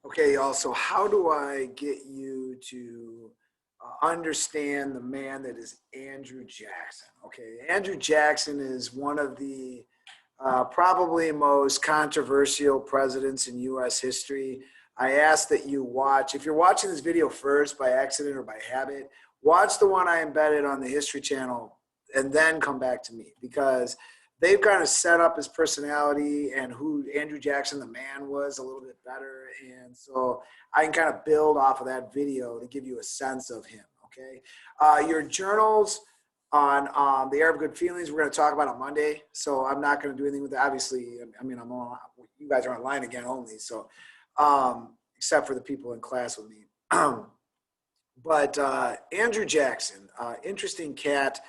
Okay, y'all. So, how do I get you to understand the man that is Andrew Jackson? Okay, Andrew Jackson is one of the probably most controversial presidents in U.S. history. I ask that you watch, if you're watching this video first by accident or by habit, watch the one I embedded on the History Channel and then come back to me because they've kind of set up his personality and who Andrew Jackson, the man, was a little bit better. And so I can kind of build off of that video to give you a sense of him. Okay. Your journals on the Arab Good Feelings, we're going to talk about on Monday. So I'm not going to do anything with that. Obviously, I mean, you guys are online again only. So, except for the people in class with me. But Andrew Jackson, interesting cat.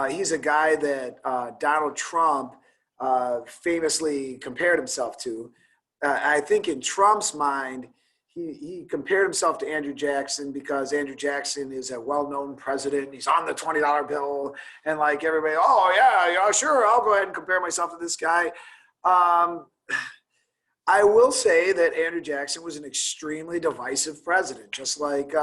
He's a guy that Donald Trump famously compared himself to. I think in Trump's mind, he compared himself to Andrew Jackson because Andrew Jackson is a well-known president. He's on the $20 bill, and like everybody, oh yeah, sure, I'll go ahead and compare myself to this guy. I will say that Andrew Jackson was an extremely divisive president, just like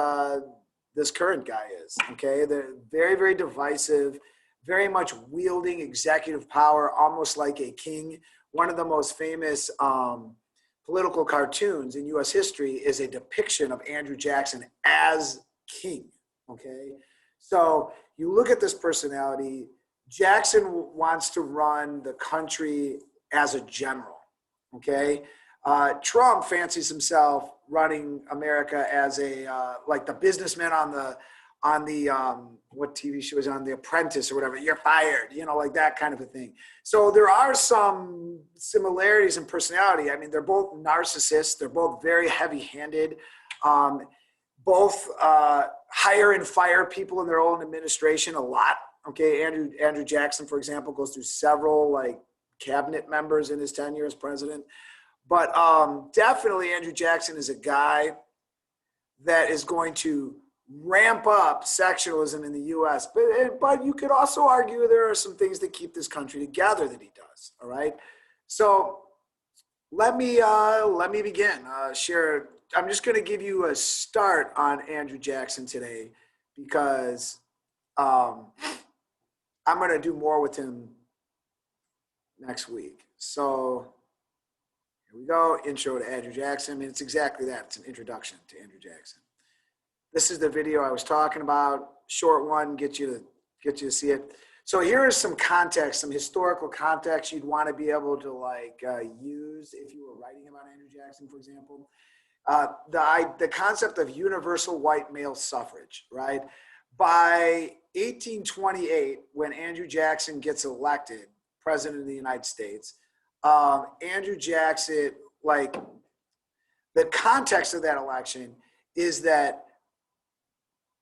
this current guy is. Okay, they're very, very divisive, very much wielding executive power, almost like a king. One of the most famous political cartoons in U.S. history is a depiction of Andrew Jackson as king. Okay, so you look at this personality. Jackson wants to run the country as a general. Okay, Trump fancies himself running America as a like the businessman on the what TV show is on, The Apprentice or whatever. You're fired, like that kind of a thing. So there are some similarities in personality. I mean, they're both narcissists. They're both very heavy-handed. Both hire and fire people in their own administration a lot. Okay, Andrew Jackson, for example, goes through several cabinet members in his tenure as president. But definitely Andrew Jackson is a guy that is going to ramp up sectionalism in the U.S. But you could also argue there are some things that keep this country together that he does. All right. So let me begin. I'm just going to give you a start on Andrew Jackson today because I'm going to do more with him next week. So here we go. Intro to Andrew Jackson. I mean, it's exactly that. It's an introduction to Andrew Jackson. This is the video I was talking about. Short one, get you to see it. So here is some context, some historical context you'd want to be able to use if you were writing about Andrew Jackson, for example. The concept of universal white male suffrage, right? By 1828, when Andrew Jackson gets elected president of the United States, Andrew Jackson, the context of that election is that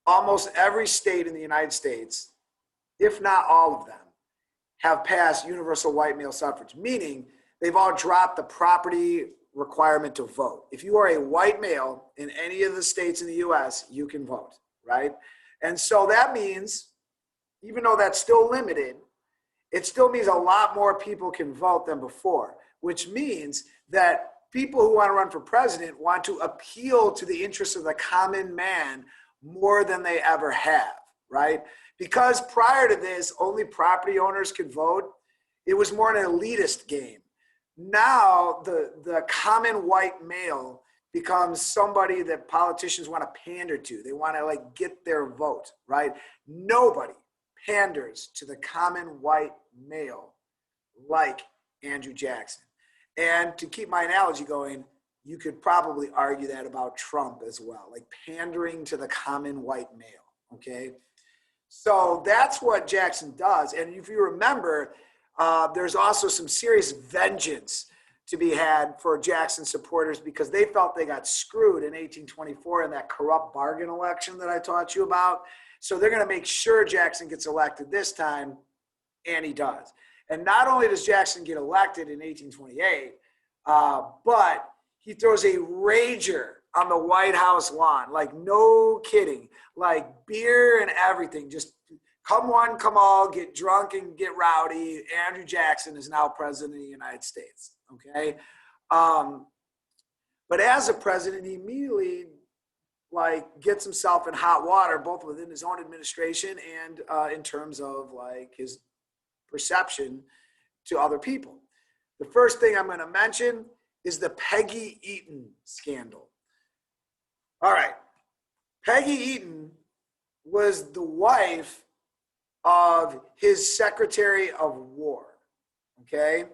almost every state in the United States, if not all of them, have passed universal white male suffrage, meaning they've all dropped the property requirement to vote. If you are a white male in any of the states in the US, you can vote, right? And so that means, even though that's still limited, it still means a lot more people can vote than before, which means that people who want to run for president want to appeal to the interests of the common man more than they ever have, right? Because prior to this, only property owners could vote. It was more an elitist game. Now, the common white male becomes somebody that politicians want to pander to. They want to get their vote, right? Nobody panders to the common white male like Andrew Jackson. And to keep my analogy going, you could probably argue that about Trump as well, pandering to the common white male, okay? So that's what Jackson does. And if you remember, there's also some serious vengeance to be had for Jackson supporters because they felt they got screwed in 1824 in that corrupt bargain election that I taught you about. So they're going to make sure Jackson gets elected this time, and he does. And not only does Jackson get elected in 1828, but he throws a rager on the White House lawn, no kidding, beer and everything. Just come one, come all, get drunk and get rowdy. Andrew Jackson is now president of the United States, okay? But But as a president, he immediately like gets himself in hot water, both within his own administration and in terms of like his perception to other people. The first thing I'm going to mention is the Peggy Eaton scandal. All right. Peggy Eaton was the wife of his Secretary of War. Okay.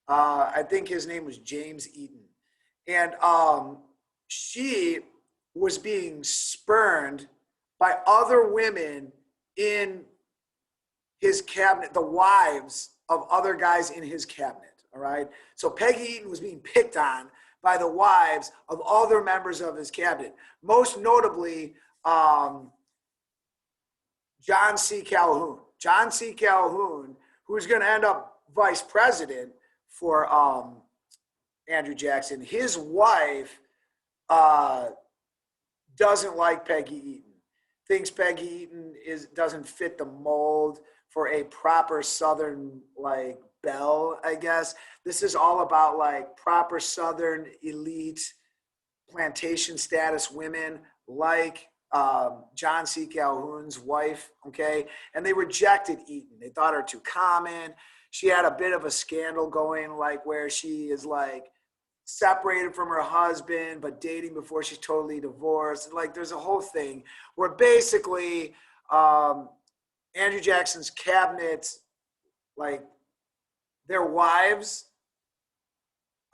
I think his name was James Eaton. And she was being spurned by other women in his cabinet, the wives of other guys in his cabinet. All right. So Peggy Eaton was being picked on by the wives of other members of his cabinet, most notably John C. Calhoun. John C. Calhoun, who's going to end up vice president for Andrew Jackson. His wife doesn't like Peggy Eaton, thinks Peggy Eaton doesn't fit the mold for a proper Southern like belle, I guess. This is all about like proper Southern elite plantation status women like John C. Calhoun's wife, okay? And they rejected Eaton. They thought her too common. She had a bit of a scandal going, like where she is like separated from her husband, but dating before she's totally divorced. Like there's a whole thing where basically Andrew Jackson's cabinet, like their wives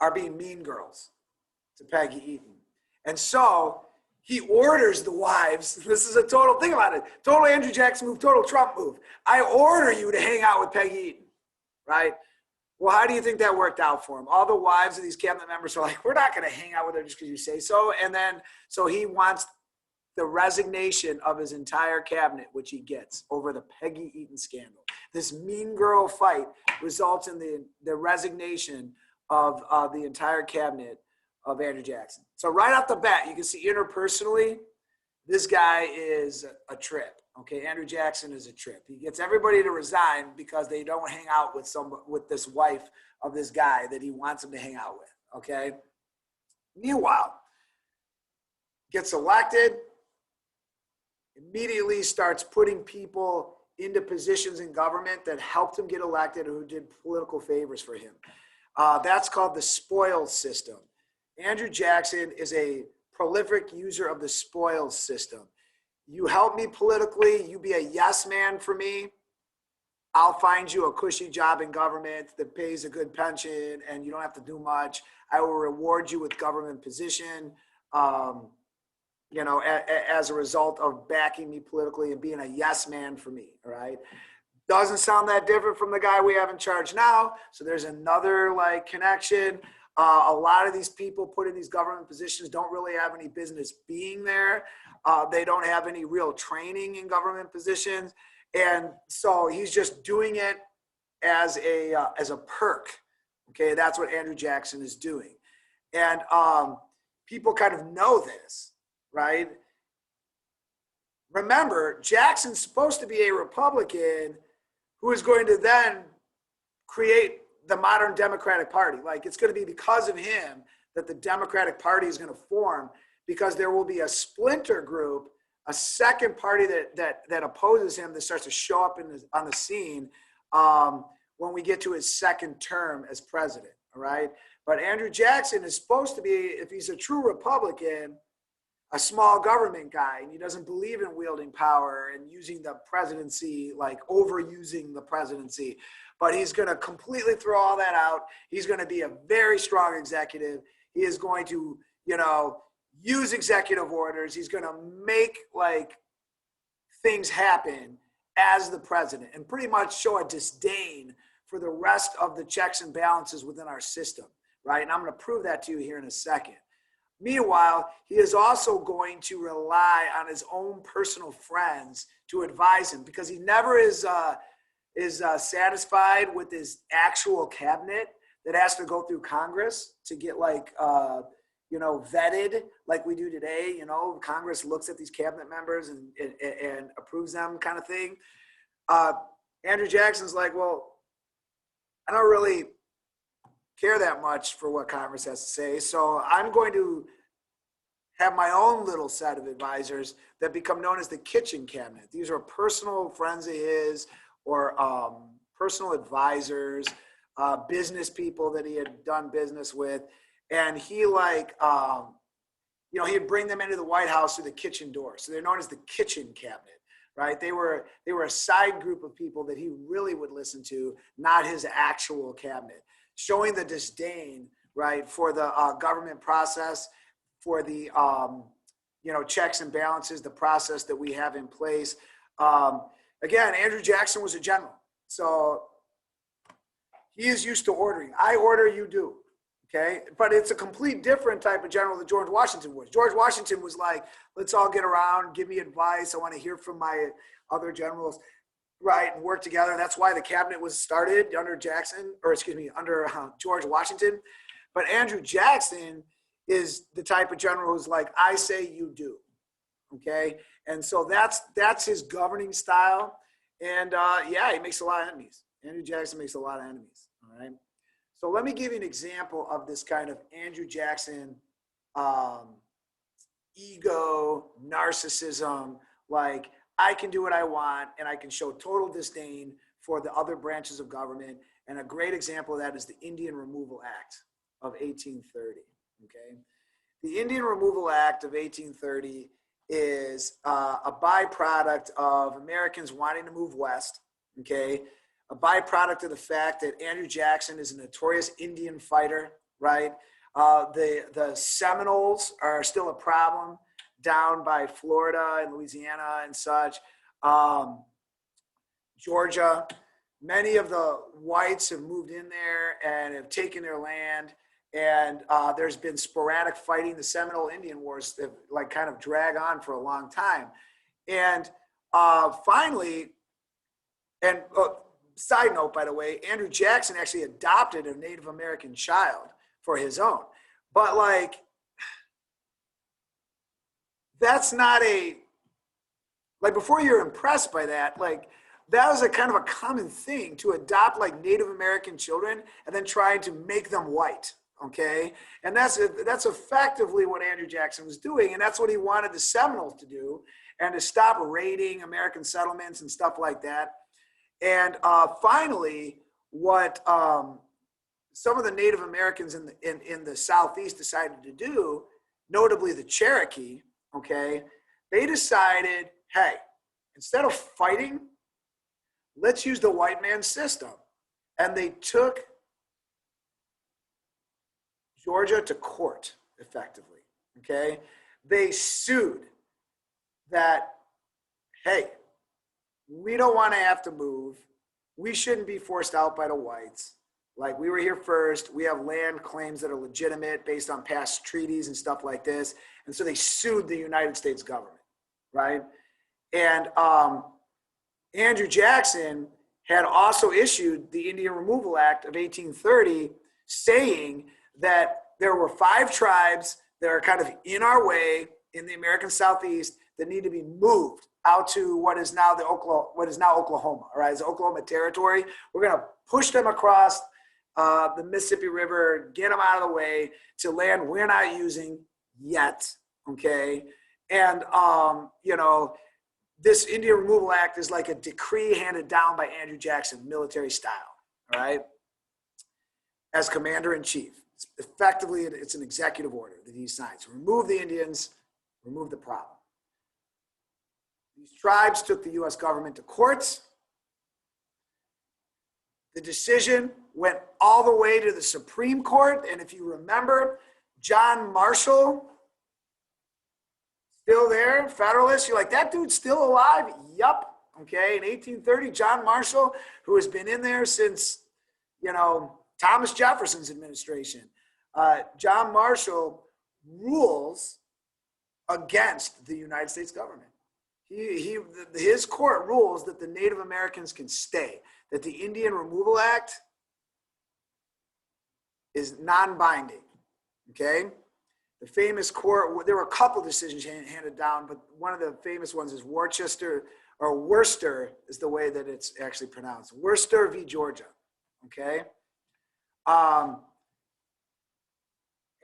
are being mean girls to Peggy Eaton. And so he orders the wives, this is a total, think about it, total Andrew Jackson move, total Trump move. I order you to hang out with Peggy Eaton, right? Well, how do you think that worked out for him? All the wives of these cabinet members are like, we're not going to hang out with her just because you say so. And then, so he wants the resignation of his entire cabinet, which he gets over the Peggy Eaton scandal. This mean girl fight results in the resignation of the entire cabinet of Andrew Jackson. So right off the bat, you can see interpersonally, this guy is a trip. Okay, Andrew Jackson is a trip. He gets everybody to resign because they don't hang out with this wife of this guy that he wants them to hang out with. Okay. Meanwhile, gets elected, immediately starts putting people into positions in government that helped him get elected, who did political favors for him. That's called the spoils system. Andrew Jackson is a prolific user of the spoils system. You help me politically, you be a yes man for me, I'll find you a cushy job in government that pays a good pension and you don't have to do much. I will reward you with government position, you know, as a result of backing me politically and being a yes man for me, all right? Doesn't sound that different from the guy we have in charge now. So there's another like connection. A lot of these people put in these government positions don't really have any business being there. They don't have any real training in government positions. And so he's just doing it as a perk. Okay, that's what Andrew Jackson is doing. And people kind of know this, right? Remember, Jackson's supposed to be a Republican who is going to then create the modern Democratic Party. Like it's going to be because of him that the Democratic Party is going to form, because there will be a splinter group, a second party that opposes him that starts to show up on the scene when we get to his second term as president, all right? But Andrew Jackson is supposed to be, if he's a true Republican, a small government guy, and he doesn't believe in wielding power and using the presidency, like overusing the presidency. But he's going to completely throw all that out. He's going to be a very strong executive. He is going to, you know, use executive orders. He's going to make like things happen as the president and pretty much show a disdain for the rest of the checks and balances within our system, right? And I'm going to prove that to you here in a second. Meanwhile, he is also going to rely on his own personal friends to advise him, because he never is satisfied with his actual cabinet that has to go through Congress to get like, you know, vetted like we do today. You know, Congress looks at these cabinet members and approves them, kind of thing. Andrew Jackson's like, well, I don't really care that much for what Congress has to say. So I'm going to have my own little set of advisors that become known as the kitchen cabinet. These are personal friends of his or personal advisors, business people that he had done business with. And he he'd bring them into the White House through the kitchen door. So they're known as the kitchen cabinet, right? They were a side group of people that he really would listen to, not his actual cabinet, showing the disdain, right, for the government process, for the checks and balances, the process that we have in place. Again, Andrew Jackson was a general, so he is used to ordering. I order, you do. Okay, but it's a complete different type of general that George Washington was. George Washington was like, let's all get around, give me advice. I want to hear from my other generals, right, and work together. That's why the cabinet was started under George Washington. But Andrew Jackson is the type of general who's like, I say, you do. Okay, and so that's his governing style. And he makes a lot of enemies. Andrew Jackson makes a lot of enemies. All right. So let me give you an example of this kind of Andrew Jackson ego, narcissism, like I can do what I want and I can show total disdain for the other branches of government. And a great example of that is the Indian Removal Act of 1830, okay? The Indian Removal Act of 1830 is a byproduct of Americans wanting to move west, okay? A byproduct of the fact that Andrew Jackson is a notorious Indian fighter, right? The Seminoles are still a problem down by Florida and Louisiana and such. Georgia, many of the whites have moved in there and have taken their land. And there's been sporadic fighting. The Seminole Indian Wars have like kind of drag on for a long time. And finally, and side note, by the way, Andrew Jackson actually adopted a Native American child for his own. But like, that's not before you're impressed by that, like that was a kind of a common thing to adopt like Native American children and then try to make them white. Okay. And that's effectively what Andrew Jackson was doing. And that's what he wanted the Seminoles to do, and to stop raiding American settlements and stuff like that. And finally, what some of the Native Americans in the Southeast decided to do, notably the Cherokee, okay, they decided, hey, instead of fighting, let's use the white man's system. And they took Georgia to court, effectively, okay? They sued that, hey, we don't want to have to move. We shouldn't be forced out by the whites. Like, we were here first. We have land claims that are legitimate based on past treaties and stuff like this. And so they sued the United States government, right? And Andrew Jackson had also issued the Indian Removal Act of 1830, saying that there were 5 tribes that are kind of in our way in the American Southeast that need to be moved out to what is now Oklahoma, all right? It's Oklahoma territory. We're going to push them across the Mississippi River, get them out of the way to land we're not using yet, okay? And, this Indian Removal Act is like a decree handed down by Andrew Jackson, military style, all right? As commander-in-chief. Effectively, it's an executive order that he signs. Remove the Indians, remove the problem. These tribes took the U.S. government to courts. The decision went all the way to the Supreme Court. And if you remember, John Marshall, still there, Federalist, you're like, that dude's still alive? Yup. Okay, in 1830, John Marshall, who has been in there since, Thomas Jefferson's administration. John Marshall rules against the United States government. His court rules that the Native Americans can stay, that the Indian Removal Act is non-binding, okay? The famous court, there were a couple decisions handed down, but one of the famous ones is Worcester is the way that it's actually pronounced. Worcester v. Georgia, okay?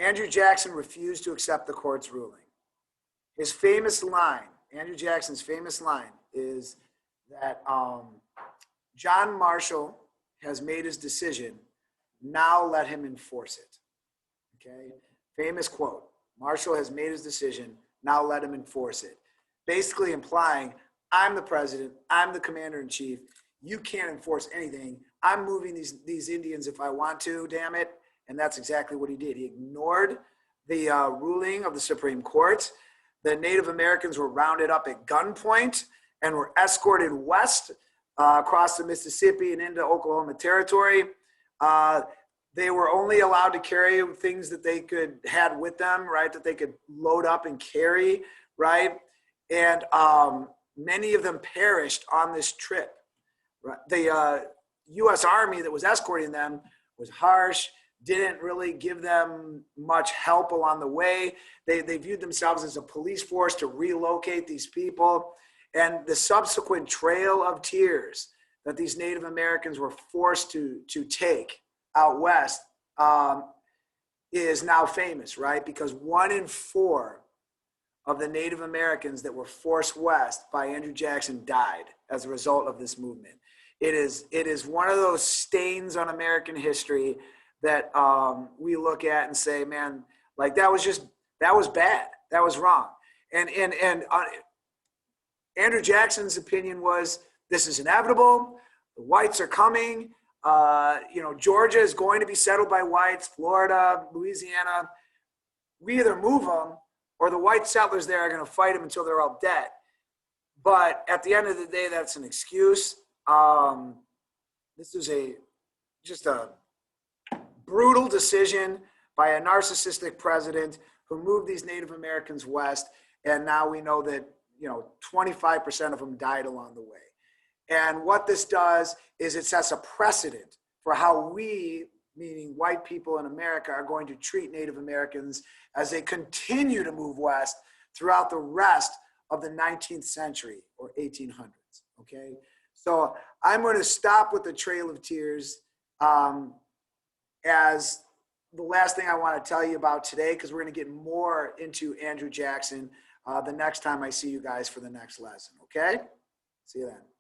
Andrew Jackson refused to accept the court's ruling. His famous line, Andrew Jackson's famous line, is that John Marshall has made his decision. Now let him enforce it. Okay? Famous quote. Marshall has made his decision. Now let him enforce it. Basically implying, I'm the president. I'm the commander in chief. You can't enforce anything. I'm moving these Indians if I want to, damn it. And that's exactly what he did. He ignored the ruling of the Supreme Court. The Native Americans were rounded up at gunpoint and were escorted west across the Mississippi and into Oklahoma Territory. They were only allowed to carry things that they had with them, right, that they could load up and carry, right? And many of them perished on this trip. Right? The U.S. Army that was escorting them was harsh, didn't really give them much help along the way. They viewed themselves as a police force to relocate these people. And the subsequent trail of tears that these Native Americans were forced to take out west is now famous, right? Because 1 in 4 of the Native Americans that were forced west by Andrew Jackson died as a result of this movement. It is one of those stains on American history that we look at and say, man, like that was bad. That was wrong. And Andrew Jackson's opinion was, this is inevitable. The whites are coming. Georgia is going to be settled by whites, Florida, Louisiana. We either move them or the white settlers there are going to fight them until they're all dead. But at the end of the day, that's an excuse. This is just a brutal decision by a narcissistic president who moved these Native Americans west. And now we know that, 25% of them died along the way. And what this does is it sets a precedent for how we, meaning white people in America, are going to treat Native Americans as they continue to move west throughout the rest of the 19th century or 1800s, okay? So I'm going to stop with the Trail of Tears as the last thing I want to tell you about today, because we're going to get more into Andrew Jackson the next time I see you guys for the next lesson, okay? See you then.